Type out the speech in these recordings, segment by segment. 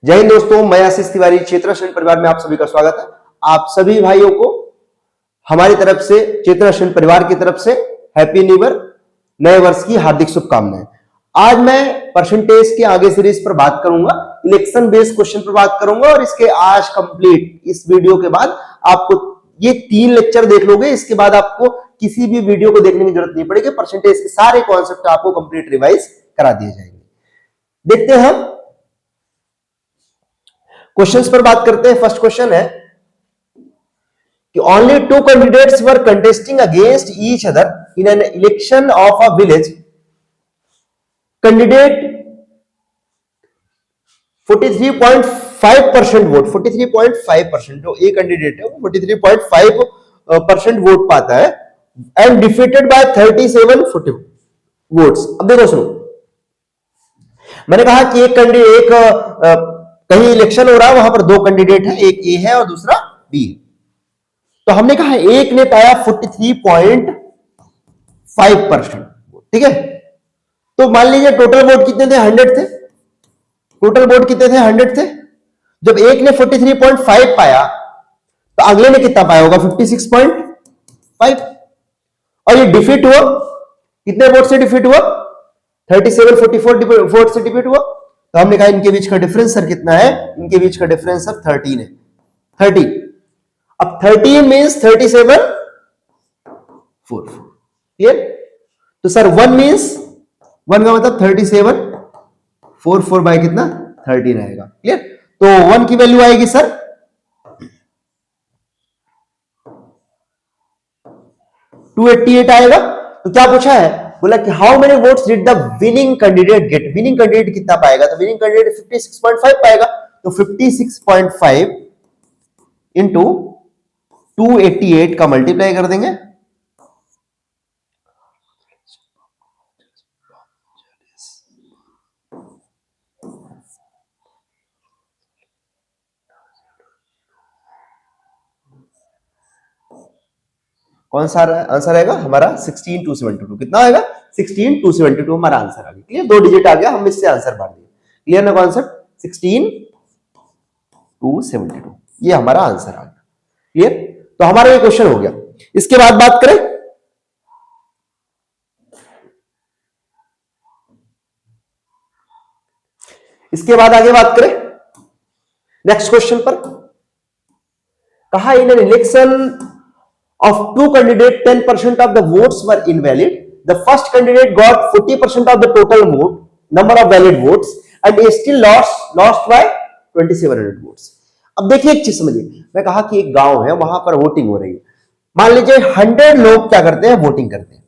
जय हिंद दोस्तों, मैं आशीष तिवारी चेतना श्रेणी परिवार में आप सभी का स्वागत है। आप सभी भाइयों को हमारी तरफ से, चेतना श्रेणी परिवार की तरफ से हैप्पी न्यू ईयर, नए वर्ष की हार्दिक शुभकामनाएं। आज मैं परसेंटेज के आगे सीरीज पर बात करूंगा, इलेक्शन बेस्ड क्वेश्चन पर बात करूंगा और इसके आज कंप्लीट इस वीडियो के बाद आपको ये 3 लेक्चर देख लोगे। इसके बाद आपको किसी भी वीडियो को देखने की जरूरत नहीं पड़ेगी। परसेंटेज के सारे कॉन्सेप्ट आपको कंप्लीट रिवाइज करा दिए जाएंगे। देखते हैं हम क्वेश्चंस पर बात करते हैं। फर्स्ट क्वेश्चन है कि only 2 candidates were contesting against each other in an election of a village. Candidate 43.5% vote, 43.5% जो ए कैंडिडेट है वो 43.5% वोट पाता है एंड डिफीटेड बाय 37 वोट्स। अब देखो सुनो, मैंने कहा कि एक कैंडिडेट कहीं इलेक्शन हो रहा है, वहां पर 2 कैंडिडेट है, एक ए है और दूसरा बी है। तो हमने कहा एक ने पाया 43.5%, ठीक है। तो मान लीजिए टोटल वोट कितने थे, 100 थे। टोटल वोट कितने थे, 100 थे। जब एक ने 43.5 पाया तो अगले ने कितना पाया होगा, 56.5। और ये डिफीट हुआ, कितने वोट से डिफीट हुआ, 37-44 वोट से डिफीट हुआ। तो हमने कहा इनके बीच का डिफरेंस सर कितना है, इनके बीच का डिफरेंस सर 13 है, 30। अब 13 मींस 37 4, क्लियर। तो सर 1 मींस 1 का मतलब 37 4 बाय कितना 13 आएगा, क्लियर। तो 1 की वैल्यू आएगी सर 288 आएगा। तो क्या पूछा है, बोला कि how many votes did the winning candidate get. Winning candidate कितना पाएगा, तो विनिंग कैंडिडेट 56.5 पाएगा। तो 56.5 इंटू 288 का मल्टीप्लाई कर देंगे, कौन सा आंसर आएगा हमारा 16272। कितना आएगा, 16272 हमारा आंसर आ गया, क्लियर। 2 डिजिट आ गया, हम इससे आंसर बांट दिए, क्लियर ना कॉन्सेप्ट। 16272 ये हमारा आंसर आ गया, क्लियर। तो हमारा ये क्वेश्चन हो गया। इसके बाद बात करें आगे बात करें नेक्स्ट क्वेश्चन पर। कहा in an election of 2 candidates, 10% of the votes were invalid. The first candidate got 40% of the total vote, number of valid votes, and he still lost by 2700 votes. अब देखिए एक चीज समझिए, मैं कहा कि एक गांव है, वहां पर वोटिंग हो रही है। मान लीजिए 100 लोग क्या करते हैं, वोटिंग करते हैं।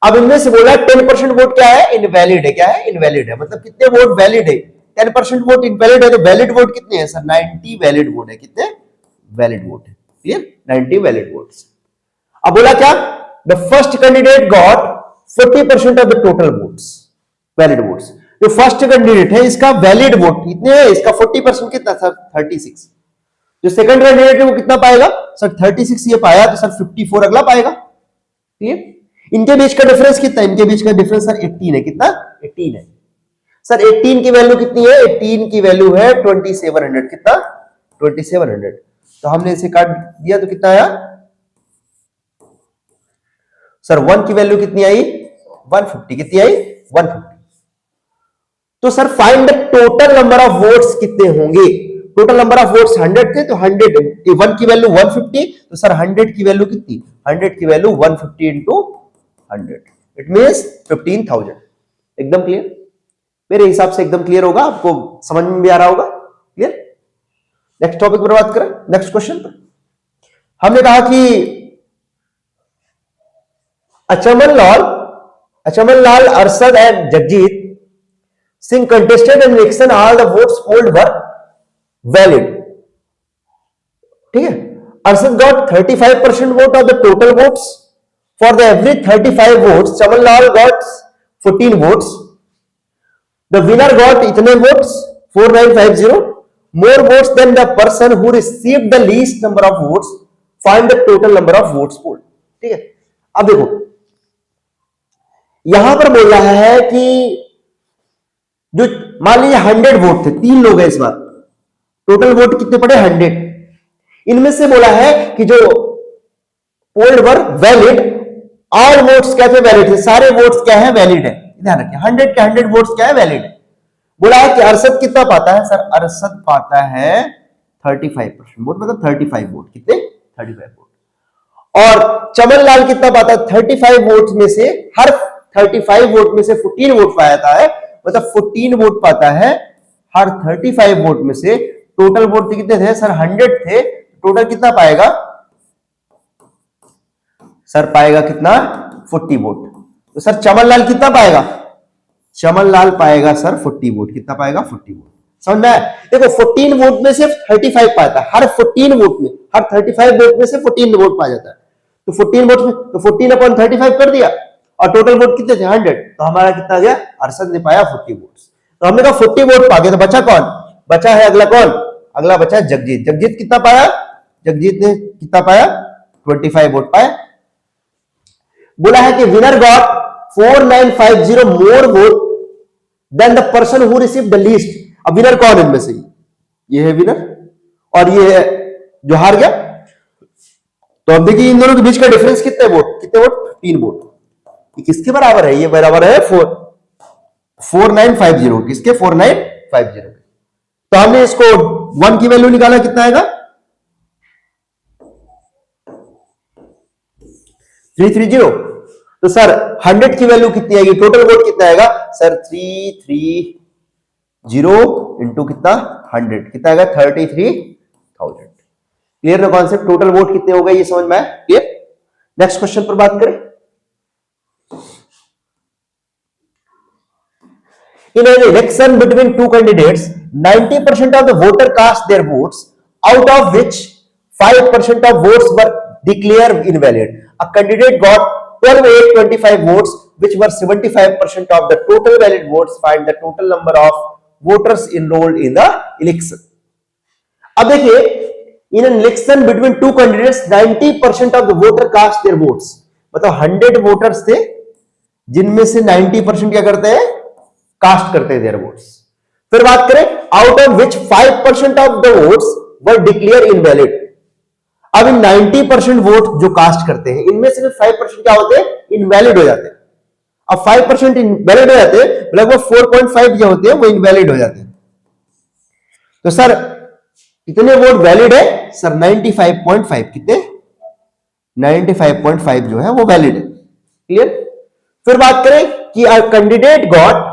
अब इनमें से बोला 10% वोट क्या है, इनवैलिड है। क्या है, इनवैलिड है। मतलब कितने वोट वैलिड है, 10% वोट इनवैलिड है। तो वैलिड वोट कितने हैं सर, 90 वैलिड वोट है। कितने वैलिड वोट है, क्लियर, 90 वैलिड वोट्स। अब बोला क्या, the first candidate got 40% of the total votes, valid votes. जो फर्स्ट कैंडिडेट है इसका वैलिड वोट कितने है, इसका 40% कितना सर, 36। जो सेकंड कैंडिडेट है वो कितना पाएगा सर, 36 ये पाया, तो सर 54 अगला पाएगा, क्लियर। इनके बीच का डिफरेंस कितना, इनके बीच का डिफरेंस सर 18 है। कितना, 18 है सर। 18 की वैल्यू कितनी है, 18 की वैल्यू है 2700। कितना, 2700। तो हमने इसे काट दिया तो कितना आया सर, 1 की वैल्यू कितनी आई, 150। कितनी आई, 150। तो sir find the total number of votes कितने होंगे। टोटल नंबर ऑफ वोट्स 100 थे, तो 100 1 की वैल्यू 150, तो सर 100 की वैल्यू कितनी, 100 की वैल्यू 150 इंटू 100, इट मींस 15,000। एकदम क्लियर, मेरे हिसाब से एकदम क्लियर होगा, आपको समझ में भी आ रहा होगा, क्लियर। नेक्स्ट टॉपिक पर बात करें, नेक्स्ट क्वेश्चन पर। हमने कहा कि Achaman Lal, Arshad and Jagjit Singh contested an election. All the votes polled were valid. ठीक है, Arshad got 35% vote of the total votes. For the every 35 votes, Chaman Lal got 14 votes. The winner got इतने votes 4950, more votes than the person who received the least number of votes. Find the total number of votes polled. ठीक है, अब देखो यहां पर बोल रहा है कि जो मान लीजिए 100 वोट थे, 3 लोग हैं इस बार, टोटल वोट कितने पड़े 100। इनमें से बोला है कि जो पोल्ड वर वैलिड, ऑल वोट्स क्या थे वैलिड थे, सारे वोट्स क्या है वैलिड है। ध्यान रखिए 100 के 100 वोट्स क्या है वैलिड है। बोला है कि अरशद कितना पाता है सर, अरशद पाता है 35% वोट, मतलब 35 वोट, कितने 35 वोट। और चमन लाल कितना पाता है 35 वोट में से, हर 35 वोट में से 14 वोट पाता है, मतलब 14 वोट पाता है हर 35 वोट में से। टोटल वोट कितने थे सर 100 थे, टोटल कितना पाएगा सर, पाएगा कितना 40 वोट। तो सर चमन लाल कितना पाएगा, चमन लाल पाएगा सर 40 वोट, कितना पाएगा 40 वोट। समझ में आया? देखो 14 वोट में से 35 पाता है, हर 14 वोट में, हर 35 वोट में से 14 वोट पा जाता है। तो 14 वोट में तो 14 अपॉन 35 कर दिया, और टोटल वोट कितने थे 100, तो हमारा कितना गया, अरशद ने पाया 40 वोट। तो हमने कहा 40 वोट पा गए, तो बचा कौन, बचा है अगला कौन, अगला बचा है जगजीत। जगजीत कितना पाया, जगजीत ने कितना पाया 25 वोट पाया। बोला है कि winner got 4950 more vote than the person who received the least. अब विनर कौन है इनमें से, ये है विनर और ये है जो हार गया। तो अब देखिए इन दोनों के बीच का डिफरेंस कितने वोट, कितने वोट 3 वोट। ये किसके बराबर है, ये बराबर है 4950, किसके 4950। तो हमने इसको 1 की वैल्यू निकाला, कितना आएगा 330। तो सर 100 की वैल्यू कितनी आएगी, टोटल वोट कितना आएगा सर 330 इंटू कितना 100, कितना आएगा 33,000। क्लियर ना कॉन्सेप्ट, टोटल वोट कितने हो गए ये समझ में आया, क्लियर। नेक्स्ट क्वेश्चन पर बात करें। In an election between two candidates, 90% of the voter cast their votes, out of which 5% of votes were declared invalid. A candidate got 12,825 votes, which were 75% of the total valid votes. Find the total number of voters enrolled in the election. अब देखिए, in an election between two candidates, 90% of the voter cast their votes. मतलब 100 voters थे, जिनमें से 90% क्या करते हैं, cast करते हैं देयर वोट्स। फिर बात करें, out of which 5% of the votes were declare invalid. अब इन 90% वोट जो कास्ट करते हैं, इनमें से 5% क्या होते हैं, इनवैलिड हो जाते हैं। अब 5% इनवैलिड हो जाते हैं, लगभग 4.5 जो होते हैं वो इनवैलिड हो जाते हैं। तो सर कितने वोट वैलिड है सर 95.5, कितने 95.5 जो है वो वैलिड है, क्लियर। फिर बात करें कि कैंडिडेट गॉट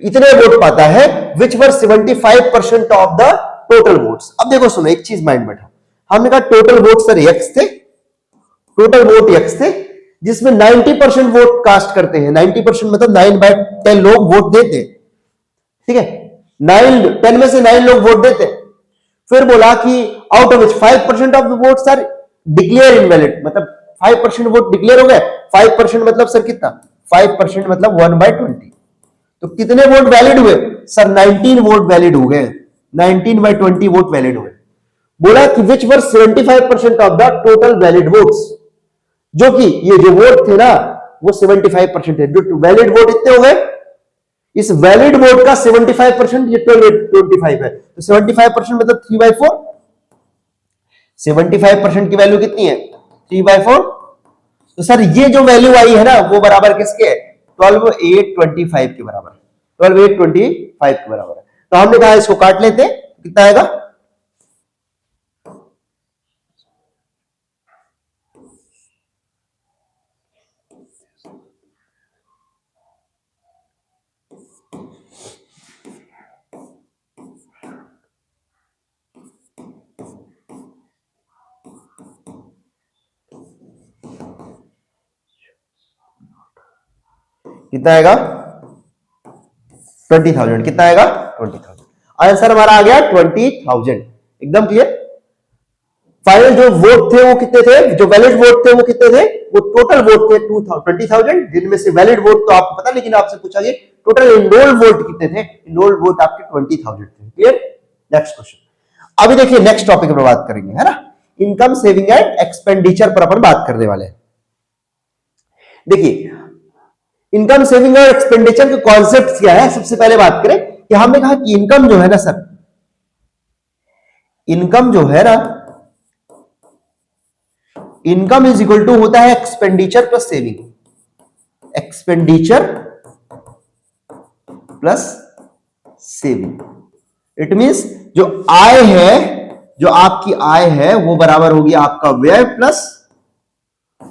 इतने वोट पाता है विच वर 75% ऑफ द टोटल वोट्स। अब देखो सुनो, एक चीज माइंड बैठा, हमने कहा टोटल वोट सर x थे, टोटल वोट x थे, जिसमें 90% वोट कास्ट करते हैं। 90% मतलब 9/10 लोग वोट देते हैं, ठीक है, 10 में से 9 लोग वोट देते हैं। फिर बोला कि out of which 5% of the votes are declared invalid, मतलब 5% वोट डिक्लेयर हो गए। 5% मतलब सर कितना, 5% मतलब 1/20। तो कितने वोट वैलिड हुए सर 19 वोट वैलिड हो गए, 19/20 वोट वैलिड हुए। बोला कि विच वर 75% of the total valid votes, जो कि ये जो वोट थे ना वो 75% है। जो वैलिड वोट इतने हो गए, इस वैलिड वोट का 75% ये 25 है, तो 75% मतलब 3/4। 75% की वैल्यू कितनी है 3/4। तो सर ये जो वैल्यू आई है ना वो बराबर किसके है 12,825 के बराबर, 12,825 के बराबर है। तो हमने कहा इसको काट लेते, कितना आएगा कितना आएगा 20,000, कितना आएगा 20,000। आंसर हमारा आ गया 20,000, एकदम क्लियर। फाइनल जो वोट थे वो कितने थे, जो वैलिड वोट थे वो कितने थे, वो टोटल वोट थे 20,000, जिनमें से वैलिड वोट तो आपको पता, लेकिन आपसे पूछा गया टोटल इनरोल्ड वोट कितने थे, इनरोल्ड वोट आपके 20,000 थे, क्लियर। Next question. अभी देखिए नेक्स्ट टॉपिक पर बात करेंगे, है ना, इनकम सेविंग एंड एक्सपेंडिचर पर अपन बात करने वाले हैं। देखिए इनकम सेविंग और एक्सपेंडिचर के कॉन्सेप्ट क्या है, सबसे पहले बात करें कि हमने कहा कि इनकम जो है ना सर, इनकम जो है ना, इनकम इज इक्वल टू होता है expenditure plus saving, expenditure plus saving. It means जो आय है, जो आपकी आय है वो बराबर होगी आपका व्यय प्लस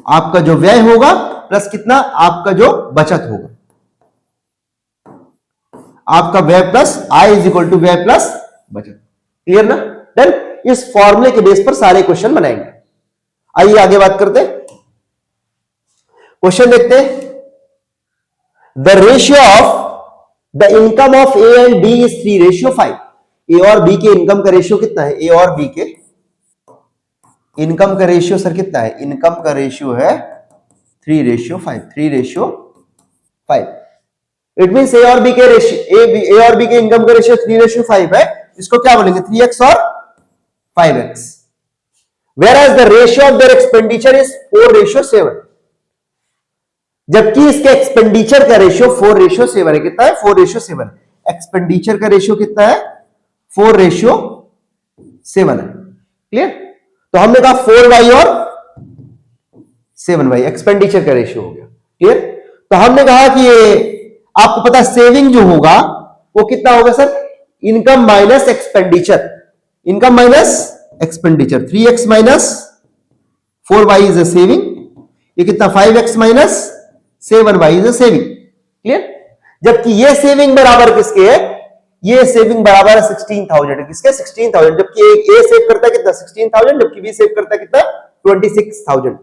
आपका जो व्यय होगा प्लस कितना, आपका जो बचत होगा। आपका व्यय प्लस आय इज इक्वल टू व्यय प्लस बचत। क्लियर ना? देन इस फॉर्मूले के बेस पर सारे क्वेश्चन बनाएंगे। आइए आगे बात करते हैं, क्वेश्चन देखते हैं। The ratio of the income of A and B is 3:5। A और बी के इनकम का रेशियो कितना है? ए और बी के इनकम का रेशियो सर कितना है? इनकम का रेशियो है 3:5, 3:5। इट मींस ए और बी के रेशियो, ए और बी के इनकम का रेशियो 3:5 है। इसको क्या बोलेंगे? 3x और 5x। Whereas the ratio of their expenditure is 4:7, जबकि इसके एक्सपेंडिचर का रेशियो 4:7 है। कितना है? 4:7। एक्सपेंडिचर का रेशियो कितना है? 4:7 है। क्लियर? तो हमने कहा 4y और 7y एक्सपेंडिचर का रेशियो हो गया। क्लियर? तो हमने कहा कि ये आपको पता सेविंग जो होगा वो कितना होगा sir? Income minus expenditure, income minus expenditure. 3x minus 4y is a saving. ये कितना? 5x minus 7y is a saving. Clear? जबकि ये सेविंग बराबर किसके है? ये सेविंग बराबर है 16,000 है। किसके? 16,000। जबकि ए सेव करता है कितना? 16,000। जबकि बी सेव करता है कितना? 26,000।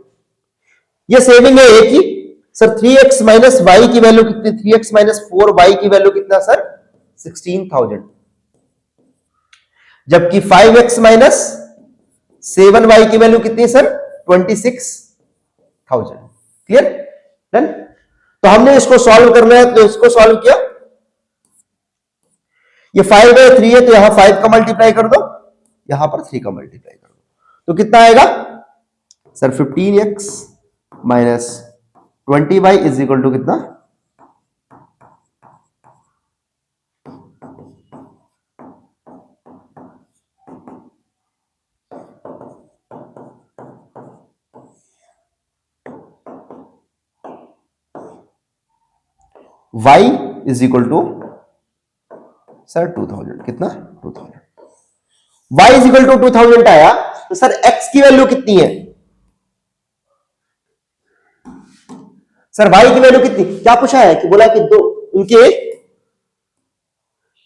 ये सेविंग है ए की। सर 3x माइनस वाई की वैल्यू कितनी? 3x माइनस 4y की वैल्यू कितना सर? 16,000। जबकि 5x माइनस 7y की वैल्यू कितनी सर? 26,000। क्लियर? डन? तो हमने इसको सॉल्व करना है, तो इसको सॉल्व किया। ये 5 है, 3 है, तो यहां 5 का मल्टीप्लाई कर दो, यहां पर 3 का मल्टीप्लाई कर दो, तो कितना आएगा sir? 15x minus 20y is equal to कितना? 2000। कितना? 2000। y इज इक्वल टू 2000 आया, तो सर x की वैल्यू कितनी है? सर y की वैल्यू कितनी? क्या पूछा है? कि बोला कि दो उनके,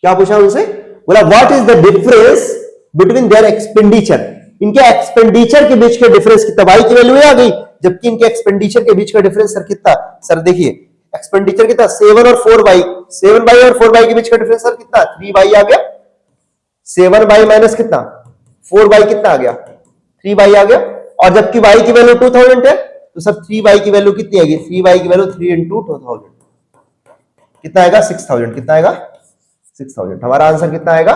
क्या पूछा उनसे? बोला what is the difference between their expenditure. इनके एक्सपेंडिचर के बीच का डिफरेंस कितना? y की वैल्यू आ गई, जबकि इनके एक्सपेंडिचर के बीच का डिफरेंस सर कितना? सर देखिए एक्सपेंडिचर कितना? 7 और 4y, 7y और 4y के बीच का डिफरेंस सर कितना? 3y आ गया। 7y माइनस कितना? 4y कितना आ गया? 3y आ गया। और जबकि y की वैल्यू 2000 है, तो सर 3y की वैल्यू कितनी आएगी? 3y की वैल्यू 3 इंटू 2000 कितना आएगा? 6000। कितना आएगा? 6000। हमारा आंसर कितना आएगा?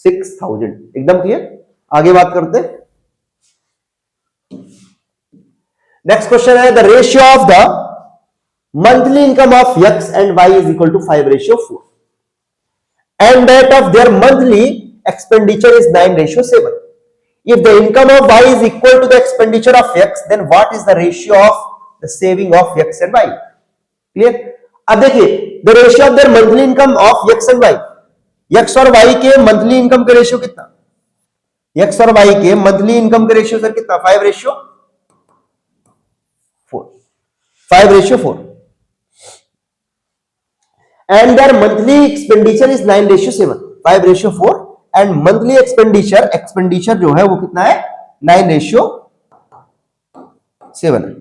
6000। एकदम क्लियर? आगे बात करते हैं। नेक्स्ट क्वेश्चन है the ratio of the monthly income of x and y is equal to 5:4 and that of their monthly expenditure is 9:7. If the income of y is equal to the expenditure of x, then what is the ratio of the saving of x and y? Clear? अब देखिए the ratio of their monthly income of x and y, x और y के monthly income का ratio कितना? x और y के monthly income का ratio sir कितना? 5:4। 5:4 and their monthly expenditure is 9:7, 5:4 and monthly expenditure जो है वो कितना है? 9:7 है।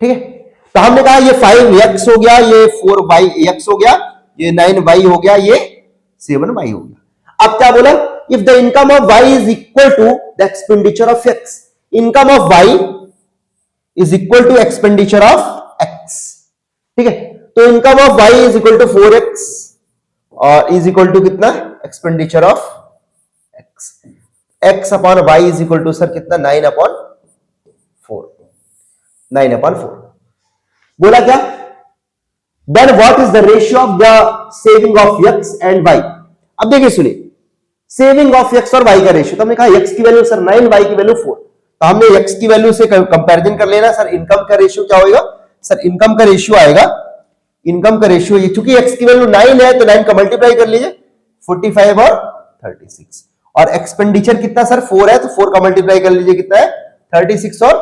ठीक है? तो हमने कहा ये 5x हो गया, ये 4x हो गया, ये 9y हो गया, ये 7y हो गया। अब क्या बोला? If the income of y is equal to the expenditure of x, income of y is equal to expenditure of x। ठीक है? तो income of y is equal to 4x और इज इक्वल टू कितना? Expenditure of x। x upon y is equal to sir कितना? 9/4। 9/4 बोला क्या? Then what is the ratio of the saving of x and y। अब देखिए सुनिए, saving of x और Y का रेशियो, तो हमने कहा एक्स की वैल्यू सर 9, वाई की वैल्यू 4, तो हमने एक्स की वैल्यू से कंपैरिजन कर लेना सर। इनकम का रेशियो क्या होगा सर? इनकम का रेशियो आएगा, इनकम का रेशियो ये, चूंकि एक्स की वैल्यू 9 है तो 9 का मल्टीप्लाई कर लीजिए, 45 और 36, और एक्सपेंडिचर कितना सर 4 है, तो 4 का मल्टीप्लाई कर लीजिए, कितना है 36 और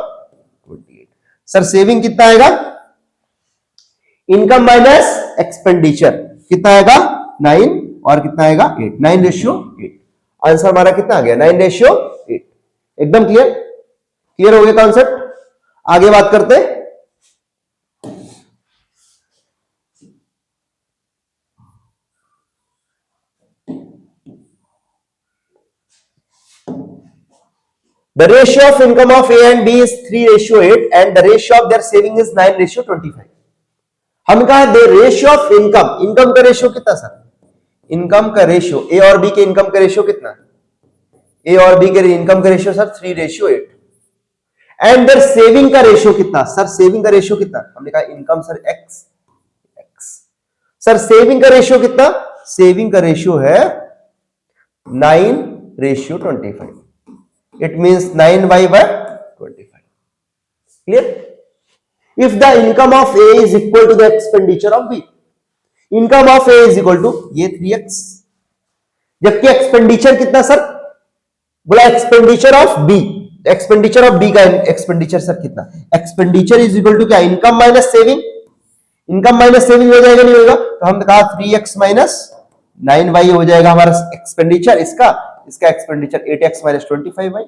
28। सर सेविंग कितना आएगा? इनकम माइनस एक्सपेंडिचर कितना आएगा? 9 और कितना आएगा? 8, 9:8। आंसर हमारा कितना आ गया? 9:8। एकदम क्लियर, क्लियर हो गया कॉन्सेप्ट। आगे बात करते हैं। The ratio of income of A and B is 3:8 and the ratio of their saving is 9:25. हम कहा the ratio of income, income का रेशियो कितना सर? इनकम का रेशियो ए और बी के इनकम का रेशियो कितना? ए और बी के इनकम का ratio sir 3:8 and their saving का रेशियो कितना सर? सेविंग का रेशियो कितना? हमने कहा income sir x, sir saving का रेशियो कितना? सेविंग का रेशियो है 9:25, it means 9/25। Clear? If the income of A is equal to the expenditure of B, income of A is equal to ये 3x, जबकि expenditure कितना sir? बोला expenditure of B, expenditure of B का expenditure sir कितना? Expenditure is equal to क्या? Income minus saving, income minus saving हो जाएगा, नहीं होगा? तो हमने कहा 3x माइनस 9y हो जाएगा हमारा एक्सपेंडिचर, इसका expenditure 8x minus 25y।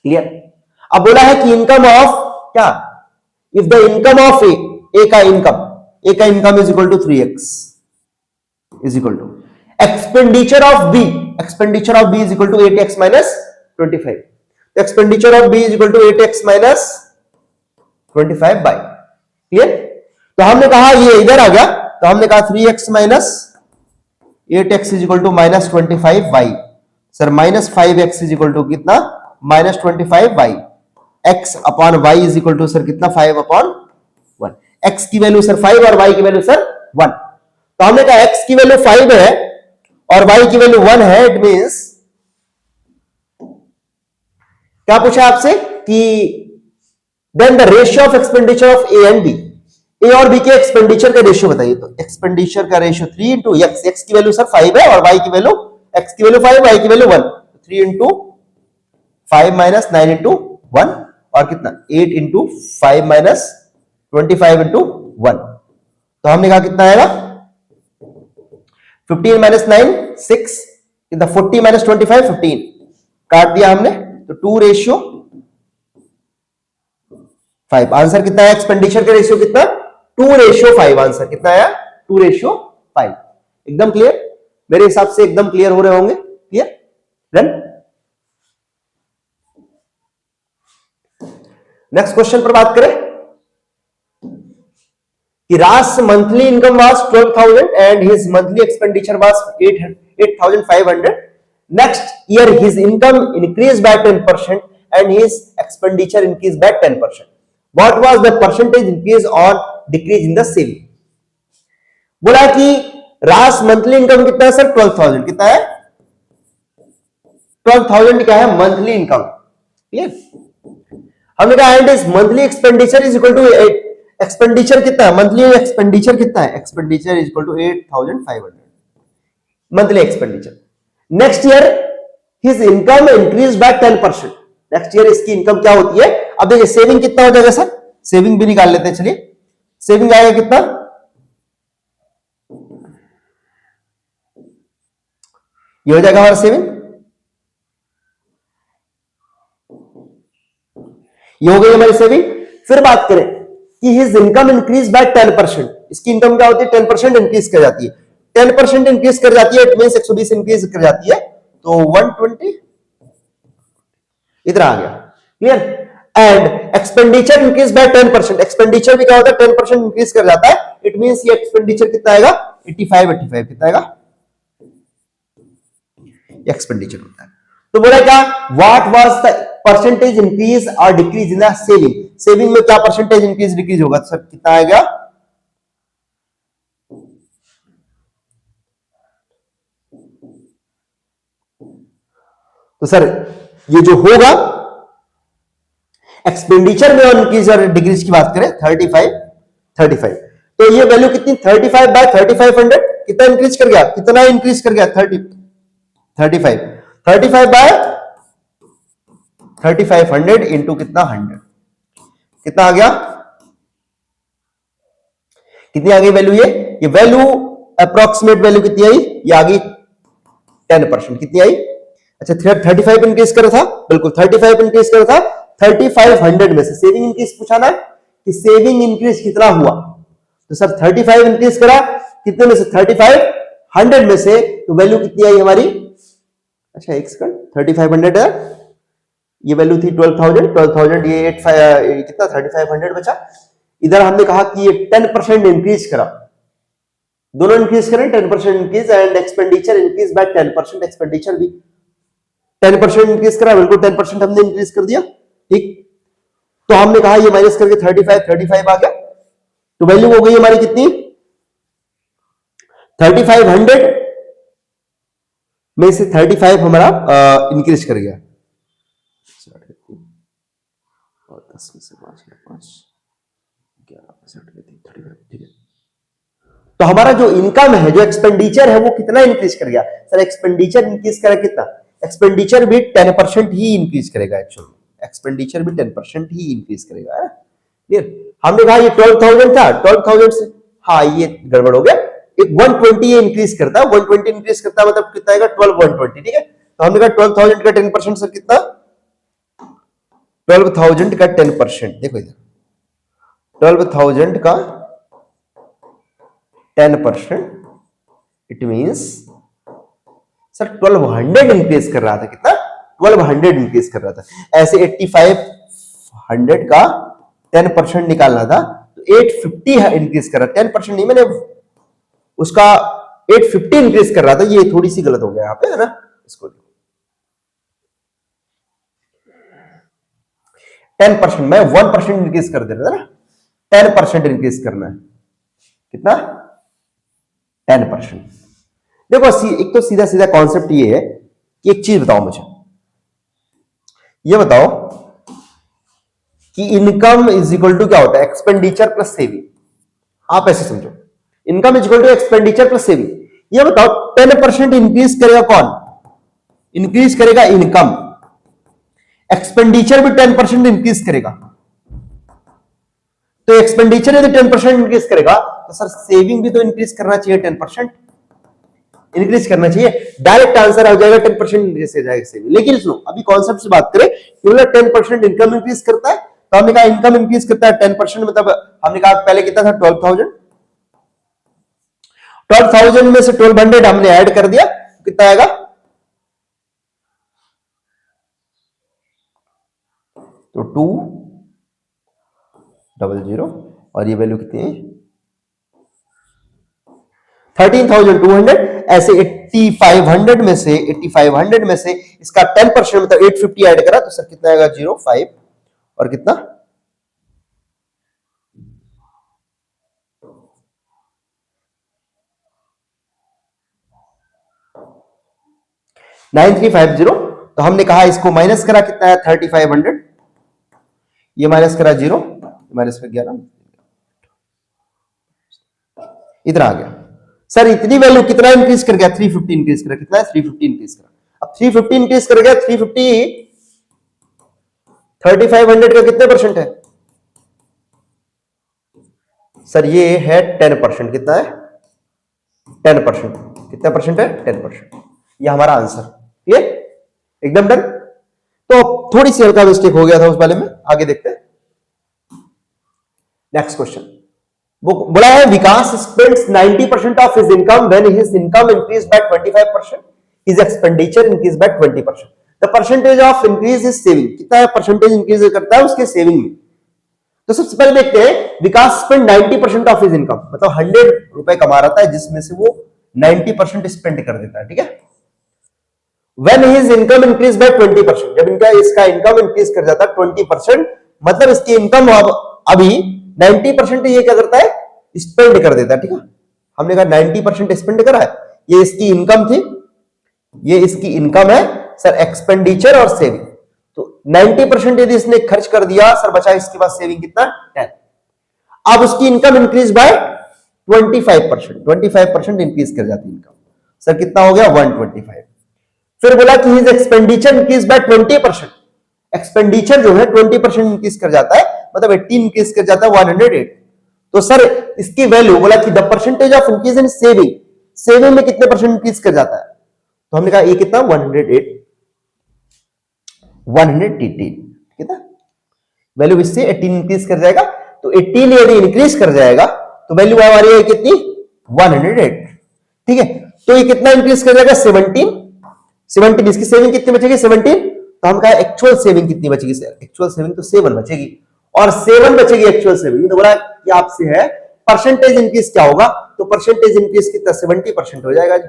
Clear? अब बोला है कि इनकम ऑफ क्या? If the income of A का income is equal to 3x is equal to expenditure of B is equal to 8x minus 25। Expenditure of B is equal to 8x minus 25 by. Clear? तो हमने कहा ये इधर आ गया, तो हमने कहा 3x minus 8x is equal to minus 25y। Sir minus 5x is equal to कितना? Minus 25y। x upon y is equal to sir कितना? 5/1। x की वैल्यू सर 5 और y की वैल्यू सर 1। तो हमने कहा x की वैल्यू 5 है और y की वैल्यू 1 है, इट मींस क्या पूछा आपसे कि then the ratio of expenditure of A and B, A और बी के एक्सपेंडिचर का रेशियो बताइए। तो एक्सपेंडिचर का रेशियो 3 इंटू एक्स की वैल्यू सर 5 है और वाई की वैल्यू, एक्स की वैल्यू 5, वाई की वैल्यू 1, 3 इंटू 5 माइनस 9 इंटू 1 और कितना 8 इंटू 5 माइनस 25 इंटू 1। तो हमने कहा कितना आएगा? 15 माइनस 9 6, 40 माइनस 25 15, काट दिया हमने, तो 2:5। आंसर कितना है? एक्सपेंडिचर का रेशियो कितना? 2:5। आंसर कितना आया? 2:5। एकदम क्लियर? मेरे हिसाब से एकदम क्लियर हो रहे होंगे। क्लियर? डन? नेक्स्ट क्वेश्चन पर बात करें कि रास monthly income was 12,000 and his monthly expenditure was 8,500। Next year his income increase by 10% and his expenditure increased by 10%. What was the percentage increase or decrease in the saving? बोला कि रास monthly income कितना है sir? 12,000। कितना है? 12,000 क्या है? Monthly income. Clear? हमने कहा and is monthly expenditure is equal to 8, expenditure कितना है? मंथली एक्सपेंडिचर कितना है? Expenditure is equal to 8,500 monthly expenditure. Next year his income increase by 10%। Next year इसकी इनकम क्या होती है? अब देखिए सेविंग कितना हो जाएगा सर? सेविंग भी निकाल लेते हैं, चलिए। सेविंग आएगा कितना? ये हो जाएगा हमारा सेविंग, ये हो गई हमारी सेविंग। फिर बात करें कि हिज इनकम इंक्रीज बाय 10%, इसकी इनकम क्या होती है? 10% इंक्रीज कर जाती है, 10% इंक्रीज कर जाती है, इट मींस 120 इंक्रीज कर जाती है, तो 120 इधर आ गया। Clear? And expenditure increase by 10%, expenditure भी क्या होता है? 10% इंक्रीज कर जाता है, इट मींस ये एक्सपेंडिचर कितना आएगा? 85 कितना आएगा? एक्सपेंडिचर होता है। तो बोला क्या? What was the percentage increase और decrease in the saving? Saving में क्या परसेंटेज इंक्रीज डिक्रीज होगा सर? कितना आएगा? तो सर ये जो होगा एक्सपेंडिचर में इंक्रीज और डिक्रीज की बात करें 35, तो ये वैल्यू कितनी 35 बाय 3500 कितना इंक्रीज कर गया, कितना इंक्रीज कर गया 35 बाय 3500 इंटू कितना 100, कितना आ गया, कितनी आ गई वैल्यू, ये वैल्यू अप्रोक्सीमेट वैल्यू कितनी आई, ये आ गई 10%, कितनी आई, अच्छा 35 इंक्रीज करा था, बिल्कुल 35 इंक्रीज करा था, 3500 में से सेविंग इंक्रीज पूछा ना कि सेविंग इंक्रीज कितना हुआ, तो सर 35 इंक्रीज करा कितने में से 3500 में से, तो वैल्यू कितनी आई हमारी, अच्छा एक सेकंड 3500 है, ये वैल्यू थी 12,000 ये कितना 3500 बचा, इधर हमने कहा कि ये 10% इंक्रीज करा, दोनों इंक्रीज करें 10% increase and expenditure increase by 10%, expenditure भी 10% इंक्रीज करा, बिल्कुल 10% हमने इंक्रीज कर दिया, ठीक, तो हमने कहा ये माइनस करके 35 आ गया, तो वैल्यू हो गई हमारी कितनी 3500 में से 35 हमारा इंक्रीज कर गया, 10 में से 5 ठीक है, तो हमारा जो इनकम है, जो एक्सपेंडिचर है वो कितना इंक्रीज कर गया, सर एक्सपेंडिचर इंक्रीज करेगा कितना, एक्सपेंडिचर भी 10% ही इंक्रीज करेगा, एक्चुअली एक्सपेंडिचर भी 10% ही इंक्रीज करेगा, क्लियर, हमने कहा ये 12,000 था, 12,000 से हाँ ये गड़बड़ हो गया, एक 120 इंक्रीज करता है, 120 इंक्रीज करता है मतलब कितना आएगा 12,120, ठीक है, तो हमने कहा 12,000 का 10% सर कितना, 12,000 का 10%, देखो इधर 12,000 का 10%, इट मींस सर 1200 इंक्रीज कर रहा था, कितना 1200 इंक्रीज कर रहा था, ऐसे 8500 का 10% निकालना था, तो 850 इंक्रीज कर रहा था, 10% नहीं, मैंने उसका 850 इंक्रीज कर रहा था, ये थोड़ी सी गलत हो गया यहाँ पे, है ना, इसको 10% मैं 1% इंक्रीज कर दे रहा था ना, 10% इंक्रीज करना है, कितना 10%, देखो एक तो सीधा सीधा कॉन्सेप्ट ये है कि एक चीज बताओ मुझे, ये बताओ कि इनकम इज इक्वल टू क्या होता है, एक्सपेंडिचर प्लस सेविंग, आप ऐसे समझो, income is equal to expenditure plus saving, ये बताओ 10% इंक्रीज करेगा कौन, इंक्रीज करेगा इनकम, एक्सपेंडिचर भी 10% इंक्रीज करेगा, तो एक्सपेंडिचर यदि 10% इंक्रीज करेगा तो सर सेविंग भी तो इंक्रीज करना चाहिए, 10% इंक्रीज करना चाहिए, डायरेक्ट आंसर आ जाएगा 10% इंक्रीज हो जाएगा सेविंग, लेकिन सुनो अभी कॉन्सेप्ट से बात करें, केवल 10% इनकम इंक्रीज करता है, तो हमने कहा इनकम इंक्रीज करता है 10%, मतलब हमने कहा पहले कितना था 12,000 में से 1200 हमने ऐड कर दिया, कितना आएगा, तो 200 और ये वैल्यू कितनी है 13,200, ऐसे 8500 में से इसका 10% मतलब 850 ऐड करा, तो सर कितना आएगा 05 और कितना 9350, तो हमने कहा इसको माइनस करा कितना है 3500, ये माइनस करा 0, माइनस कर 11, इधर आ गया, सर इतनी वैल्यू कितना इंक्रीज कर गया 350 इंक्रीज करा, कितना है 350 इंक्रीज करा, अब 350 इंक्रीज कर गया, 350 3500 का कितने परसेंट है, सर ये है 10%, कितना है 10%, कितना परसेंट है 10%, ये हमारा आंसर, ये एकदम डन, तो थोड़ी सी हल्का मिस्टेक हो गया था उस वाले में, आगे देखते हैं नेक्स्ट क्वेश्चन, वो बोला है Vikas spends 90% of his income when his income increase by 25%, his expenditure increase by 20%, the percentage of increase is saving, कितना है परसेंटेज इंक्रीज करता है उसके सेविंग में, तो सबसे पहले देखते हैं विकास स्पेंड 90% ऑफ हिज इनकम, मतलब 100 रुपए कमा रहा है जिसमें से वो 90% स्पेंड कर देता है, ठीक है, when his income increase by 20%, जब इसका इनकम इंक्रीज कर जाता है 20%, मतलब इसकी इनकम अभी 90% ये क्या करता है स्पेंड कर देता है, ठीक है, हमने कहा 90% स्पेंड करा है, ये इसकी इनकम थी, ये इसकी इनकम है, सर एक्सपेंडिचर और सेविंग। तो 90% यदि इसने खर्च कर दिया सर, बचा इसके पास सेविंग कितना 10। अब उसकी इनकम इंक्रीज बाय 25%, 25% इंक्रीज कर जाती है इनकम। सर कितना हो गया 125। फिर बोला कि his expenditure increase by 20%। Expenditure जो है 20% इंक्रीज कर जाता है, मतलब 18 इंक्रीज कर जाता है 108। तो सर इसकी वैल्यू बोला कि the percentage of increase in saving, saving में कितने परसेंट इंक्रीज कर जाता है। तो हमने कहा ये कितना 108, 118 कितना वैल्यू इससे 18 इंक्रीज कर जाएगा। तो 18 यदि इंक्रीज कर जाएगा तो वैल्यू हमारी है कितनी 108। ठीक है, तो ये कितना इंक्रीज कर जाएगा 17। 17 इसकी सेविंग कितनी बचेगी 17। तो हम कहा एक्चुअल सेविंग कितनी बचेगी सर, एक्चुअल सेविंग तो 7 बचेगी, और 7 बचेगी एक्चुअल सेविंग। तो बोला कि आपसे है परसेंटेज इंक्रीज क्या होगा, तो परसेंटेज इंक्रीज कितना 70% हो जाएगा जी।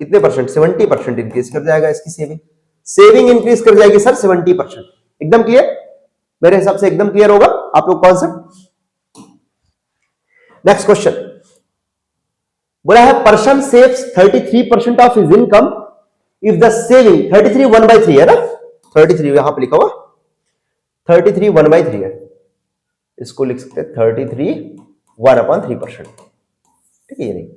कितने परसेंट 70% इंक्रीज कर जाएगा इसकी सेविंग। सेविंग इंक्रीज कर जाएगी सर 70%। एकदम क्लियर, मेरे हिसाब से एकदम क्लियर होगा आप लोग कॉन्सेप्ट। नेक्स्ट क्वेश्चन बोला है person saves 33% of his income if the saving 33 1/3 है ना, 33 यहां पे लिखा हुआ 33 1/3 है, इसको लिख सकते हैं 33 1/3%। ठीक है, ये नहीं।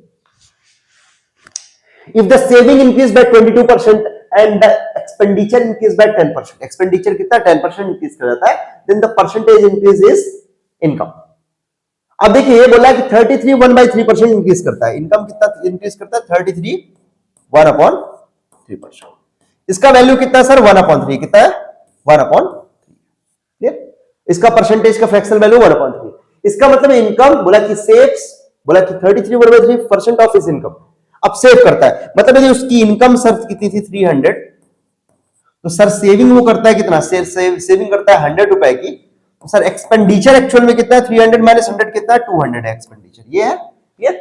If the saving increase by 22% and the expenditure increase by 10%, expenditure कितना 10% increase कर जाता है, then the percentage increase is income। अब देखिए ये बोला कि 33 1/3% इंक्रीज करता है, इनकम कितना इंक्रीज करता है 33 1/3%। इसका वैल्यू कितना सर 1/3 कितना है 1/3। इसका परसेंटेज का फ्रैक्शनल वैल्यू 1/3। इसका मतलब इनकम बोला कि सेव्स, बोला कि 33 1/3% ऑफ हिज इनकम अब सेव करता है, मतलब यदि उसकी इनकम सर कितनी थी 300, तो सर सेविंग वो करता है कितना, सेविंग करता है 100 रुपए की। तो सर एक्सपेंडिचर एक्चुअल में कितना है 300 माइनस 100 कितना है 200 है एक्सपेंडिचर। ये है क्लियर।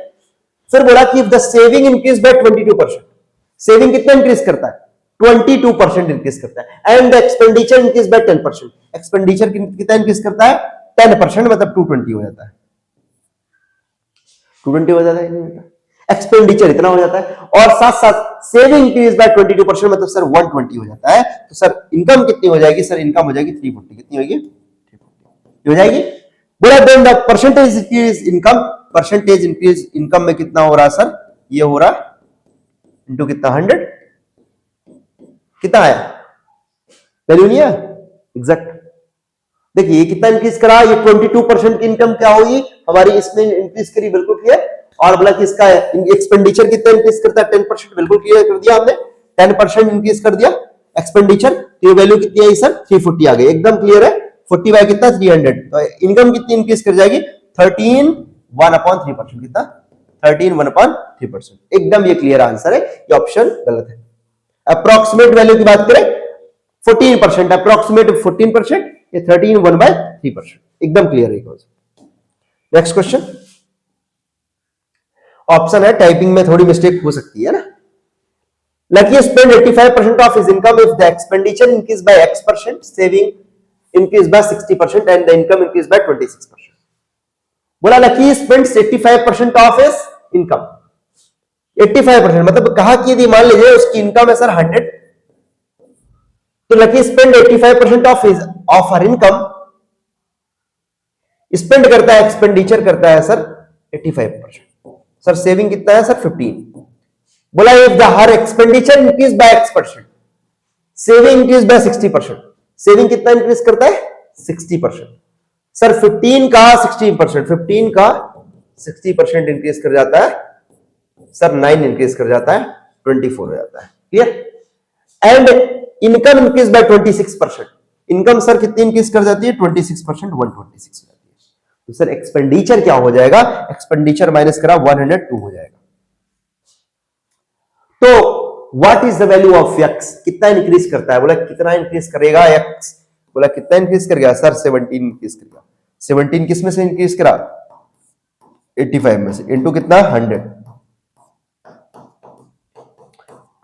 सर बोला कि if the saving increase by 22%, saving कितना इंक्रीज करता है 22% इंक्रीज करता है, and the expenditure increase by 10%, expenditure कितना इंक्रीज करता है 10%, मतलब 220 हो जाता है, 220 हो जाता है, एक्सपेंडिचर इतना हो जाता है, और साथ साथ सेविंग इंक्रीज बाय 22%, मतलब सर 120 हो जाता है। तो सर इनकम कितनी हो जाएगी सर, इनकम हो जाएगी 340। कितनी होगी 340 हो जाएगी। बोला then the percentage increase income, percentage increase income में कितना हो रहा है सर, ये हो रहा इंटू कितना 100, कितना आया वैल्यू नहीं है एग्जैक्ट। देखिए ये कितना इंक्रीज करा, ये 22% की इनकम क्या होगी हमारी इसमें इंक्रीज करी, बिल्कुल क्लियर। और बोला कि इसका एक्सपेंडिचर कितना इंक्रीज करता है 10%, बिल्कुल क्लियर कर दिया हमने, 10% इंक्रीज कर दिया एक्सपेंडिचर। तो ये वैल्यू कितनी आई सर 340 आ गई, एकदम क्लियर है। 40 बाय कितना 300, तो इनकम कितनी इंक्रीज कर जाएगी 13 1/3%, कितना 13 1/3%। एकदम ये क्लियर आंसर है, ये ऑप्शन गलत है। अप्रोक्सीमेट वैल्यू की बात करें 14%, अप्रोक्सीमेट 14%, ये 13 1/3%, एकदम क्लियर है। नेक्स्ट क्वेश्चन, ऑप्शन है टाइपिंग में थोड़ी मिस्टेक हो सकती है ना। Lucky spend 85% of his income if the expenditure increased by X%, saving increased by 60%, and the income increased by 26%. बोला Lucky spends 85% of his income, 85% मतलब कहा कि यदि मान लीजिए उसकी इनकम है सर 100, तो Lucky spend 85% of her income, spend करता है एक्सपेंडिचर करता है सर 85%, सर सेविंग कितना है सर 15। बोला if the her expenditure increase bye X%, saving increase by 60%, saving कितना इंक्रीज करता है 60%। सर 15 का 60%, 15 का 60% इंक्रीज कर जाता है सर 9 इंक्रीज कर जाता है 24 हो जाता है, clear. And income increase bye 26%, income sir कितनी इंक्रीज कर जाती है 26%, 126 हो जाती है। तो सर एक्सपेंडिचर क्या हो जाएगा, एक्सपेंडिचर माइनस करा 102 हो जाएगा। तो what is the value of x, कितना इंक्रीज करता है, बोला कितना इंक्रीज करेगा x, बोला कितना इंक्रीज करेगा सर 17 इंक्रीज करेगा। 17 किस में से इंक्रीज करा 85 में से, इंटू कितना 100,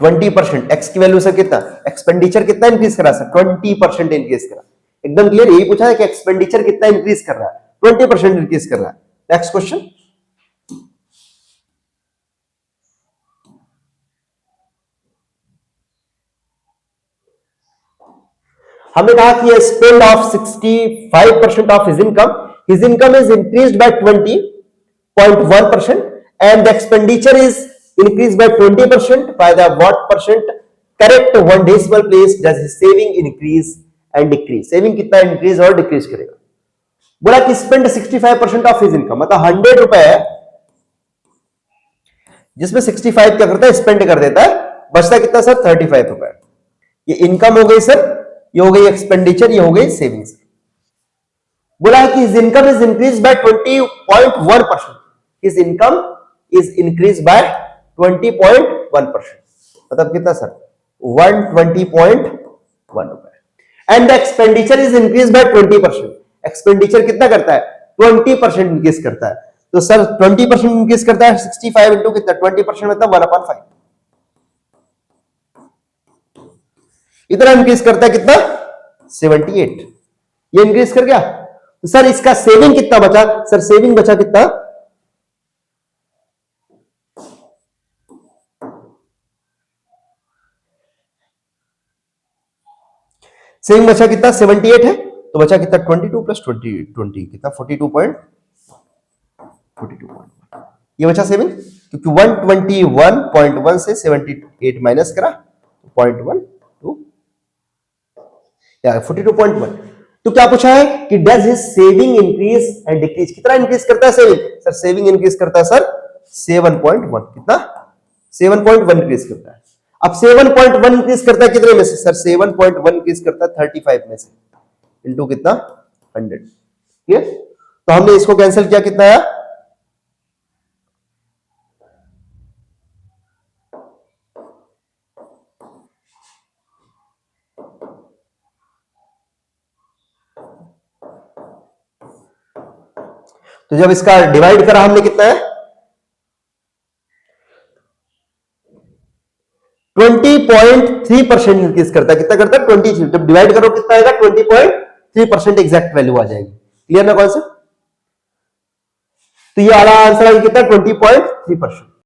20%, x की वैल्यू सर कितना, एक्सपेंडिचर कितना इंक्रीज करा सर 20% इंक्रीज करा। एकदम क्लियर, यही पूछा है कि एक्सपेंडिचर कितना इंक्रीज कर रहा है, 20% इंक्रीज कर रहा है। नेक्स्ट क्वेश्चन, हमने कहा कि spend of 65% of his income is increased by 20.1% and the expenditure is increased by 20%. By the what percent correct one decimal place does his saving increase and decrease? Saving कितना increase और decrease करेगा? बोला कि spend 65% of his income, मतलब 100 रुपए है जिसमें 65 क्या करता है, स्पेंड कर देता है, बचता कितना सर, 35 रुपए। ये इनकम हो गई सर, ये हो गई एक्सपेंडिचर, ये हो गई सेविंग्स। बोला है कि his income is increase by 20.1%, his income is increased by 20.1%, मतलब कितना सर, 120.1 रुपए। And the expenditure is increase by 20%, expenditure कितना करता है, 20% इंक्रीज करता है। तो सर 20% इंक्रीज करता है, 65 इंटू कितना, 20% मतलब 1/5, इतना इंक्रीज करता है कितना, 78, ये इंक्रीज कर गया। तो सर इसका सेविंग कितना बचा, सर सेविंग बचा कितना, सेविंग बचा कितना, 78 है, तो बचा कितना, 22 प्लस 20 कितना, 42.1, ये बचा सेविंग, क्योंकि 121.1 से 78 माइनस करा, 0.12 या 42.1। तो क्या पूछा है कि does his saving increase and decrease, कितना इंक्रीज करता है सेविंग, सर सेविंग इंक्रीज करता है सर 7.1, कितना, 7.1 इंक्रीज करता है। अब 7.1 इंक्रीज करता है कितने में से, सर 7.1 इंक्रीज करता है 35 में से, इंटू कितना, 100, ठीक है। तो हमने इसको कैंसिल किया, कितना आया, तो जब इसका डिवाइड करा हमने, कितना है, 20.3% इंक्रीज करता है, कितना करता है, 20, जब डिवाइड करो कितना आएगा, 20.3% एग्जैक्ट वैल्यू आ जाएगी। क्लियर ना कॉन्सेप्ट? तो ये वाला आंसर है कितना, 20.3%।